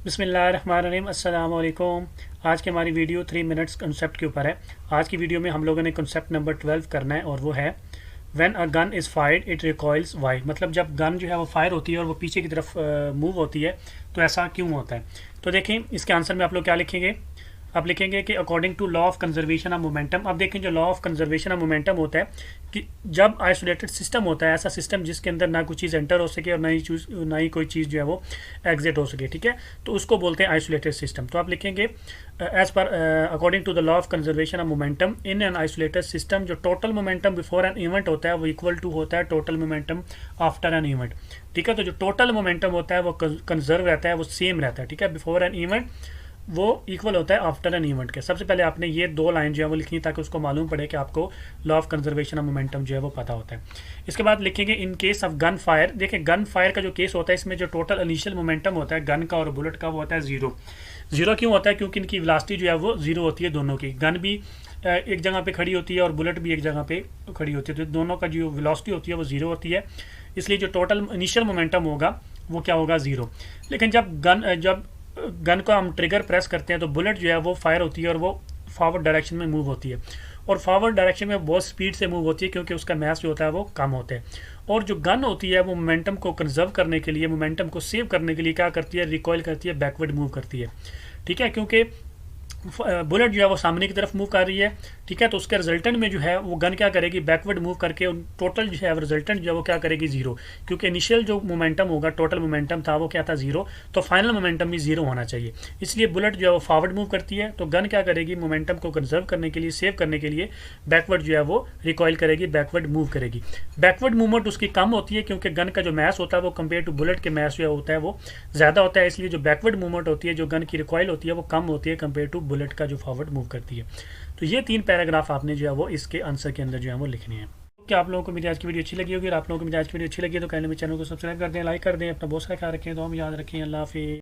बिस्मिल्लाहिर्रहमानिर्रहीम अस्सलाम वालेकुम। आज की हमारी वीडियो 3 मिनट्स कंसेप्ट के ऊपर है। आज की वीडियो में हम लोगों ने कंसेप्ट नंबर 12 करना है और वो है when a gun is fired it recoils why. मतलब जब गन जो है वो फायर होती है और वो पीछे की तरफ मूव होती है तो ऐसा क्यों होता है। तो देखें इसके आंसर में आप लोग क्या लिखेंगे। आप लिखेंगे कि according to law of conservation of momentum. अब देखें जो law of conservation of momentum होता है कि जब आइसोलेटेड सिस्टम होता है, ऐसा सिस्टम जिसके अंदर ना कोई चीज़ एंटर हो सके और ना ही कोई चीज़ जो है वो एग्जिट हो सके, ठीक है, तो उसको बोलते हैं आइसोलेटेड सिस्टम। तो आप लिखेंगे as per according to the law of conservation of momentum in an isolated system, जो total momentum before an event होता है वो इक्वल टू होता है total momentum after an event. ठीक है, तो जो टोटल मोमेंटम होता है वो कंजर्व रहता है, वो सेम रहता है। ठीक है, बिफोर एन इवेंट वो इक्वल होता है आफ्टर एन इवेंट के। सबसे पहले आपने ये दो लाइन जो है वो लिखनी ताकि उसको मालूम पड़े कि आपको law of conservation of momentum जो है वो पता होता है। इसके बाद लिखेंगे in case of gun fire. देखिए गन फायर का जो केस होता है इसमें जो टोटल इनिशियल मोमेंटम होता है गन का और बुलेट का वो होता है जीरो। जीरो क्यों होता है? क्योंकि इनकी वेलोसिटी जो है वो जीरो होती है दोनों की। गन भी एक जगह पे खड़ी होती है और बुलेट भी एक जगह पे खड़ी होती है, तो दोनों का जो वेलोसिटी होती है वो जीरो होती है, इसलिए जो टोटल इनिशियल मोमेंटम होगा वो क्या होगा? जीरो। लेकिन जब गन को हम ट्रिगर प्रेस करते हैं तो बुलेट जो है वो फायर होती है और वो फॉरवर्ड डायरेक्शन में मूव होती है, और फॉरवर्ड डायरेक्शन में बहुत स्पीड से मूव होती है क्योंकि उसका मास जो होता है वो कम होता है। और जो गन होती है वो मोमेंटम को कंजर्व करने के लिए, मोमेंटम को सेव करने के लिए क्या करती है? रिकॉइल करती है, बैकवर्ड मूव करती है। ठीक है, क्योंकि बुलेट जो है वो सामने की तरफ मूव कर रही है। ठीक है, तो उसके रिजल्टेंट में जो है वो गन क्या करेगी? बैकवर्ड मूव करके टोटल जो है रिजल्टेंट जो है वो क्या करेगी? जीरो। क्योंकि इनिशियल जो मोमेंटम होगा, टोटल मोमेंटम था वो क्या था? जीरो। तो फाइनल मोमेंटम भी जीरो होना चाहिए, इसलिए बुलेट जो है वो फॉरवर्ड मूव करती है। तो गन क्या करेगी? मोमेंटम को कंजर्व करने के लिए, सेव करने के लिए बैकवर्ड जो है वो रिकॉइल करेगी, बैकवर्ड मूव करेगी। बैकवर्ड मूवमेंट उसकी कम होती है क्योंकि गन का जो मैस होता है वो कंपेयर टू बुलेट के मैस जो होता है वो ज़्यादा होता है, इसलिए जो बैकवर्ड मूवमेंट होती है, जो गन की रिकॉइल होती है वो कम होती है कंपेयर टू बुलेट का जो फॉरवर्ड मूव करती है। तो ये 3 पैराग्राफ आपने जो है वो इसके आंसर के अंदर जो है वो लिखने हैं। क्या आप लोगों को मेरी आज की वीडियो अच्छी लगी होगी? और आप लोगों को मेरी आज की वीडियो अच्छी लगी है तो काइंडली मेरे चैनल को सब्सक्राइब कर दें, लाइक कर दें, अपना बहुत सारा ख्याल रखें, तो हम याद रखें। अल्लाह हाफिज़।